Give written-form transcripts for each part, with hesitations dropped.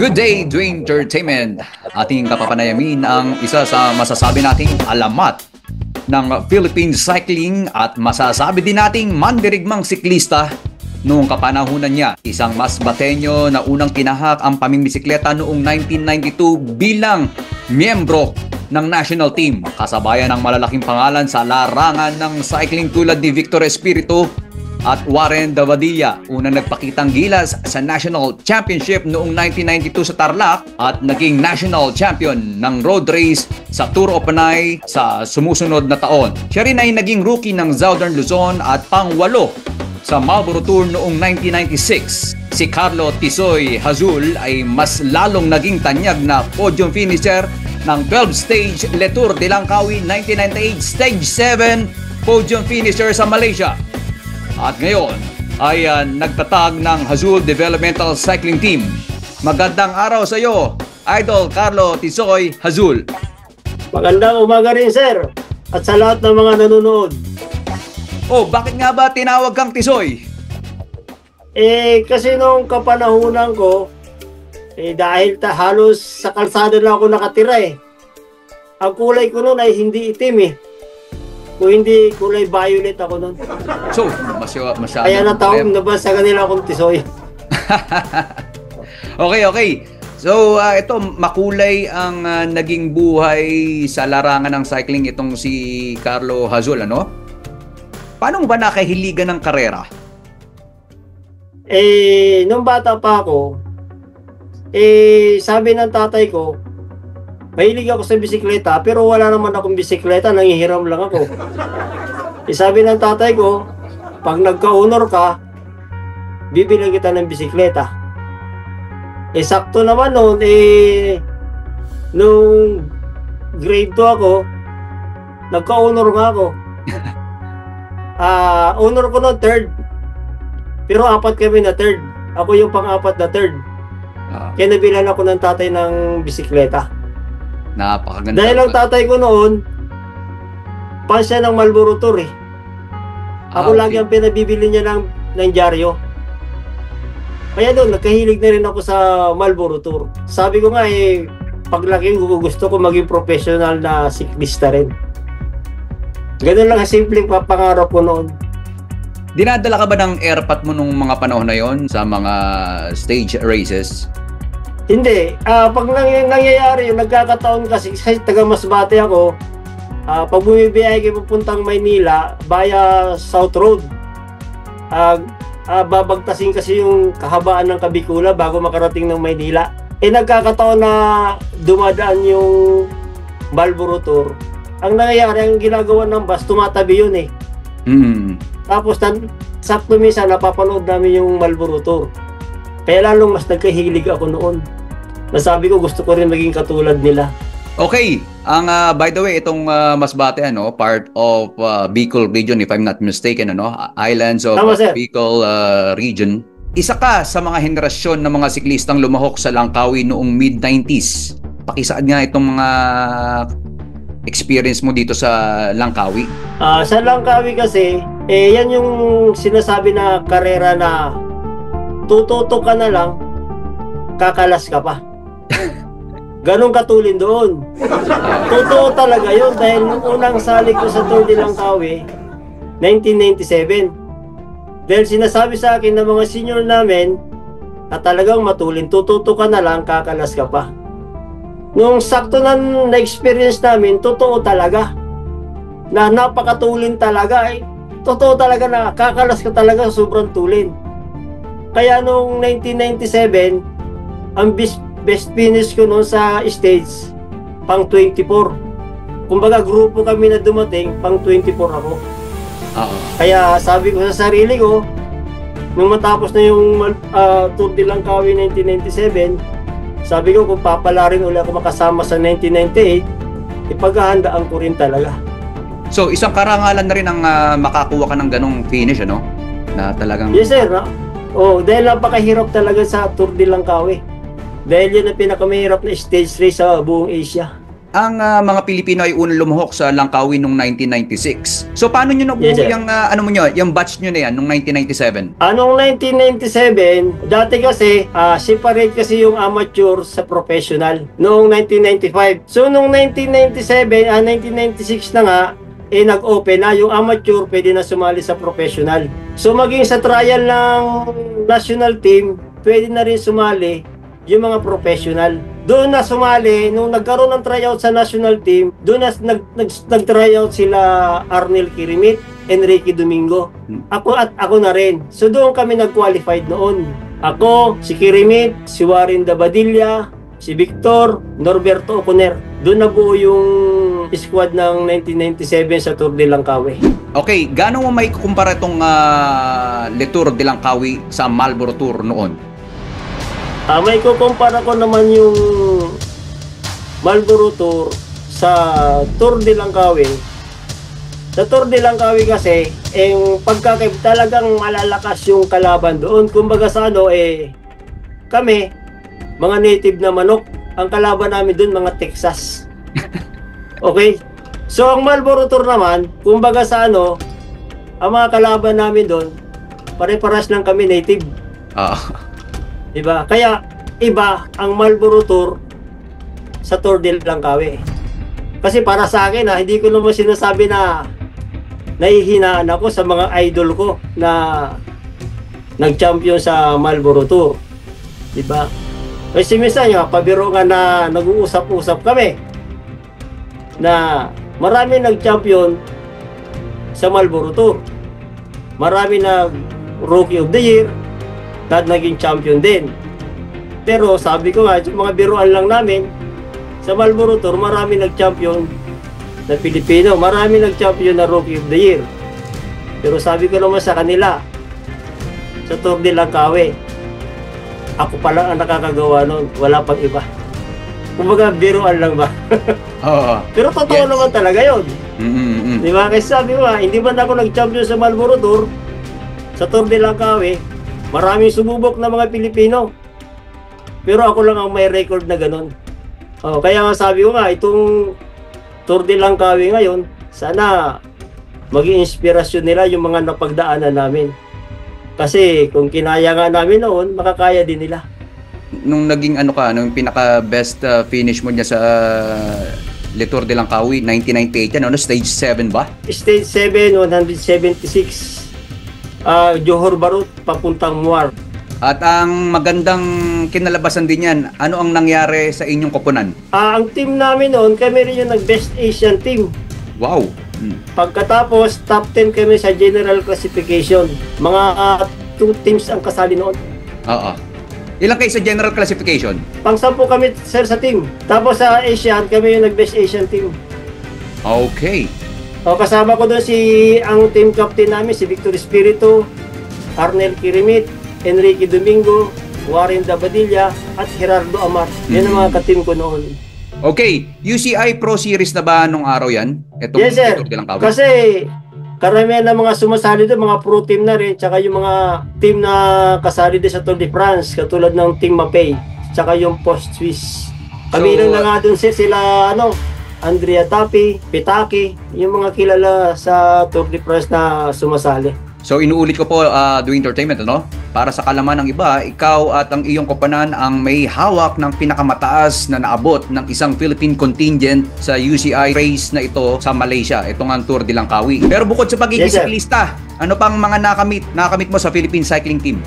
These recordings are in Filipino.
Good day, Dwayne Entertainment. Ating kapapanayamin ang isa sa masasabi nating alamat ng Philippine Cycling at masasabi din nating mandirigmang siklista noong kapanahunan niya. Isang masbateño na unang tinahak ang pamimisikleta noong 1992 bilang miyembro ng national team. Kasabayan ng malalaking pangalan sa larangan ng cycling tulad ni Victor Espiritu at Warren Davadilla. Unang nagpakitang gilas sa National Championship noong 1992 sa Tarlac at naging national champion ng road race sa Tour of Panay sa sumusunod na taon. Siya rin ay naging rookie ng Southern Luzon at pang-8 sa Marlboro Tour noong 1996. Si Carlo Tisoy Hazul ay mas lalong naging tanyag na podium finisher ng 12-stage Le Tour de Langkawi 1998 Stage 7 podium finisher sa Malaysia. At ngayon ay nagtatag ng Hazul Developmental Cycling Team. Magandang araw sa iyo, Idol Carlo Tisoy Hazul. Magandang umaga rin, sir. At sa lahat ng mga nanonood. Oh, bakit nga ba tinawag kang Tisoy? Kasi nung kapanahunan ko, dahil halos sa kalsada lang ako nakatira Ang kulay ko noon ay hindi itim Kung hindi kulay violet ako noon. So, masyado. Kaya natawag na ba sa kanila akong Tisoy? Okay. So, ito, makulay ang naging buhay sa larangan ng cycling itong si Carlo Hazul, ano? Paano ba nakahiligan ng karera? Nung bata pa ako, sabi ng tatay ko, mahilig ako sa bisikleta, pero wala naman akong bisikleta, nangihiram lang ako. Sabi ng tatay ko, pag nagka-honor ka, bibili kita ng bisikleta. Sakto naman noon, nung grade 2 ako, nagka-honor nga ako. Honor ko noon, 3rd. Pero 4 kami na 3rd. Ako yung pang-4 na 3rd. Kaya nabilan ako ng tatay ng bisikleta. Napakaganda. Dahil ang tatay ko noon, fan siya ng Marlboro Tour Ako lagi ang pinabibili niya ng dyaryo. Kaya doon, nagkahilig na rin ako sa Marlboro Tour. Sabi ko nga paglaki ko, gusto ko maging professional na siklista rin. Ganun lang simpleng pangarap ko noon. Dinadala ka ba ng airpat mo nung mga panahon na yon sa mga stage races? Hindi. Pag nangyayari yung nagkakataon kasi taga Masbate ako, pag bumibiyay kayo pupuntang Maynila via South Road, babagtasin kasi yung kahabaan ng Kabikula bago makarating ng Maynila. Nagkakataon na dumadaan yung Marlboro Tour. Ang nangyayari, ang ginagawa ng bus, tumatabi yun Tapos sakto minsan napapanood namin yung Marlboro Tour. Kaya lalong mas nagkahilig ako noon. Nasabi ko gusto ko rin maging katulad nila. Okay, by the way, itong Masbate part of Bicol region if I'm not mistaken Islands of Bicol region. Isa ka sa mga henerasyon ng mga siklistang lumahok sa Langkawi noong mid-90s. Pakisaan nga itong mga experience mo dito sa Langkawi. Sa Langkawi kasi, yan yung sinasabi na karera na tututo ka na lang, kakalas ka pa. Ganun katulin doon. Totoo talaga yun dahil nung unang sali ko sa Tour de Langkawi, 1997. Dahil sinasabi sa akin ng mga senior namin na talagang matulin, tututo ka na lang, kakalas ka pa. Nung sakto na experience namin, totoo talaga. Na napakatulin talaga Totoo talaga na kakalas ka talaga, sobrang tulin. Kaya noong 1997, ang best finish ko noon sa stage, pang 24. Kumbaga grupo kami na dumating, pang 24 ako. Kaya sabi ko sa sarili ko, nung matapos na yung Tour de Langkawi 1997, sabi ko kung papalarin ulit ako makasama sa 1998, ipaghahandaan ko rin talaga. So isang karangalan na rin ang makakuha ka ng ganong finish na talagang... Yes sir. Dahil napakahirap talaga sa Tour de Langkawi. Dahil yun ang pinakamahirap na stage race sa buong Asia. mga Pilipino ay unang lumuhok sa Langkawi noong 1996. So paano nyo nabuo Yes, sir. yung batch nyo na yan noong 1997? Anong 1997, dati kasi, separate kasi yung amateur sa professional noong 1995. So, noong 1996 na nga, nag-open na, yung amateur pwede na sumali sa professional. So, maging sa trial ng national team, pwede na rin sumali yung mga professional. Doon na sumali, nung nagkaroon ng tryout sa national team, doon na nag-tryout sila Arnel Kirimit, Enrique Domingo. Ako na rin. So doon kami nag-qualified noon. Ako, si Kirimit, si Warren Dabadilla, si Victor, Norberto Oconer. Doon nabuo yung squad ng 1997 sa Tour de Langkawi. Okay, gaano mo may kukumpara itong Le Tour de Langkawi sa Marlboro Tour noon? May kukumpara ko naman yung Marlboro Tour sa Tour de Langkawi. Sa Tour de Langkawi kasi, talagang malalakas yung kalaban doon. Kumbaga sa kami, mga native na manok, ang kalaban namin doon, mga Texas. Okay? So, ang Marlboro Tour naman, kumbaga sa ang mga kalaban namin doon, pare-paras lang kami native. Diba? Kaya iba ang Marlboro Tour sa Tour de Langkawi. Kasi para sa akin, hindi ko naman sinasabi na nahihinaan ako sa mga idol ko na nag-champion sa Marlboro Tour. Diba? Kasi minsan pabiro nga na nag-uusap-usap kami na marami nag-champion sa Marlboro Tour. Marami nag-Rookie of the Year, at naging champion din. Pero sabi ko nga, mga biruan lang namin, sa Marlboro Tour, marami nag-champion na Pilipino, marami nag-champion na Rookie of the Year. Pero sabi ko naman sa kanila, sa Tour de Langkawi, ako pa lang ang nakakagawa nun, wala pang iba. Kumbaga, biruan lang ba? Pero totoo naman talaga yun. Di ba? Kasi sabi ko nga, hindi man ako nag-champion sa Marlboro Tour, sa Tour de Langkawi, maraming sumubok na mga Pilipino. Pero ako lang ang may record na ganun. Kaya nga sabi ko nga, itong Tour de Langkawi ngayon, sana maging inspirasyon nila yung mga napagdaanan namin. Kasi kung kinaya nga namin noon, makakaya din nila. Nung naging nung pinaka-best finish mo niya sa Le Tour de Langkawi, 1998 yan, stage 7 ba? Stage 7, 176. Johor Barut, papuntang Muar. At ang magandang kinalabasan din yan, ano ang nangyari sa inyong koponan? Ang team namin noon, kami rin yung nag-Best Asian team. Wow! Pagkatapos, top 10 kami sa general classification. Mga 2 teams ang kasali noon. Ilang kayo sa general classification? Pang-10 kami, sir, sa team. Tapos sa Asian, kami yung nag-Best Asian team. Okay. Kasama ko doon ang team captain namin, si Victor Espiritu, Arnel Kirimit, Enrique Domingo, Warren Dabadilla, at Gerardo Amar. Yan ang mga ka-team ko noon. Okay, UCI Pro Series na ba nung araw yan? Yes, sir. Kasi karamihan ng mga sumasali doon, mga pro team na rin, tsaka yung mga team na kasali din sa Tour de France, katulad ng Team Mapei, tsaka yung Post Suisse. Kami lang na nga doon sila, Andrea Tapi, Pitaki, yung mga kilala sa Tour de France na sumasali. So inuulit ko po, Do Entertainment, Para sa kalaman ng iba, ikaw at ang iyong koponan ang may hawak ng pinakamataas na naabot ng isang Philippine contingent sa UCI race na ito sa Malaysia. Ito nga ang Tour de Langkawi. Pero bukod sa pagiging siklista, ano pang mga nakamit mo sa Philippine Cycling Team?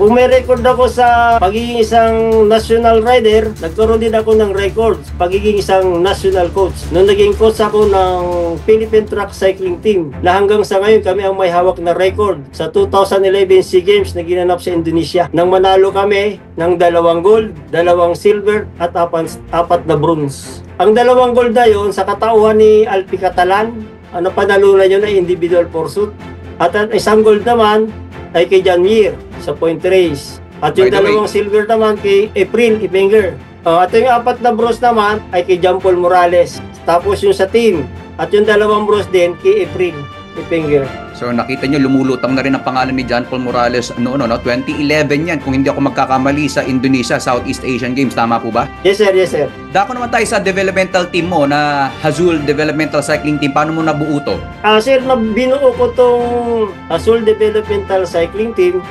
Kung may record ako sa pagiging isang national rider, nagkaroon din ako ng record pagiging isang national coach. Nung naging coach ako ng Philippine Track Cycling Team, na hanggang sa ngayon kami ang may hawak na record sa 2011 SEA Games na ginanap sa Indonesia. Nang manalo kami ng 2 gold, 2 silver at 4 na bronze. Ang 2 gold na yun sa katauhan ni Alpi Catalan, panalunan yun na individual pursuit. At ang 1 gold naman ay kay John Mir sa point race. At yung 2 silver naman kay April Ipenger. At yung 4 na bronze naman ay kay John Paul Morales. Tapos yung sa team. At yung 2 bronze din kay April Ipenger. So nakita nyo, lumulutang na rin ang pangalan ni John Paul Morales noon, no? 2011 yan, kung hindi ako magkakamali, sa Indonesia Southeast Asian Games. Tama po ba? Yes sir, yes sir. Dako naman tayo sa developmental team mo na Hazul Developmental Cycling Team. Paano mo nabuo to? Sir, binuo ko tong Azul Developmental Cycling Team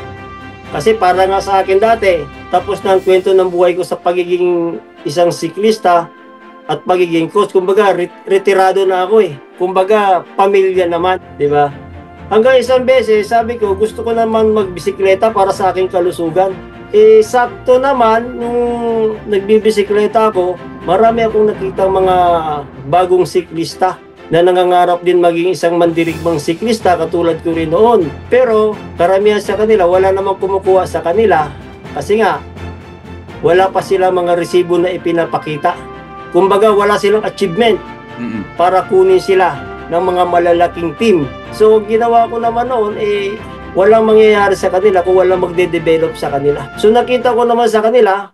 kasi para nga sa akin dati, tapos na ang kwento ng buhay ko sa pagiging isang siklista at pagiging coach. Kumbaga, retirado na ako eh. Kumbaga, pamilya naman, di ba? Hanggang isang beses, sabi ko, gusto ko naman magbisikleta para sa aking kalusugan. Sakto naman, nung nagbibisikleta ako, marami akong nakita mga bagong siklista na nangangarap din maging isang mandirigmang siklista katulad ko rin noon. Pero karamihan sa kanila, wala namang kumukuha sa kanila kasi nga, wala pa sila mga resibo na ipinapakita. Kumbaga, wala silang achievement para kunin sila ng mga malalaking team. So, ginawa ko naman noon, walang mangyayari sa kanila kung walang magde-develop sa kanila. So, nakita ko naman sa kanila,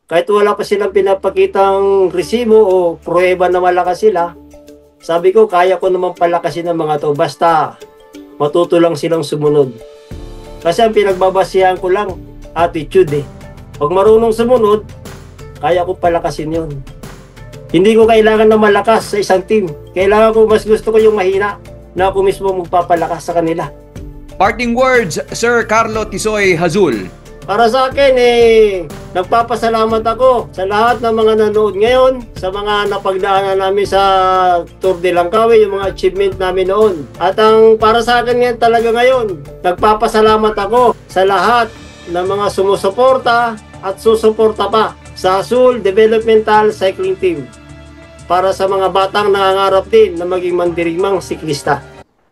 kahit wala pa silang pinapakitang resibo o pruweba na malakas sila, sabi ko, kaya ko naman palakasin ng mga to, basta matuto lang silang sumunod. Kasi ang pinagbabasihan ko lang, attitude eh. Pag marunong sumunod, kaya ko palakasin yun. Hindi ko kailangan na malakas sa isang team. Kailangan ko, mas gusto ko yung mahina na ako mismo magpapalakas sa kanila. Parting words, Sir Carlo Tisoy Hazul. Para sa akin, nagpapasalamat ako sa lahat ng mga nanood ngayon, sa mga napagdaanan namin sa Tour de Langkawi, yung mga achievement namin noon. At ang para sa akin ngayon talaga ngayon, nagpapasalamat ako sa lahat ng mga sumusuporta at susuporta pa sa Azul Developmental Cycling Team para sa mga batang nangangarap din na maging mandirigmang siklista.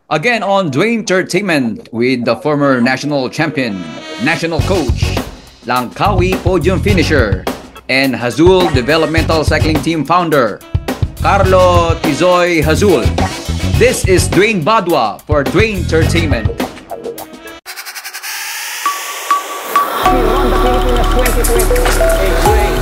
Again on Dwayne Entertainment with the former national champion, national coach, Langkawi podium finisher, and Hazul Developmental Cycling Team founder, Carlo Tisoy Hazul. This is Dwayne Badwa for Dwayne Entertainment. We won the Pilipinas 2020. Hey, Dwayne.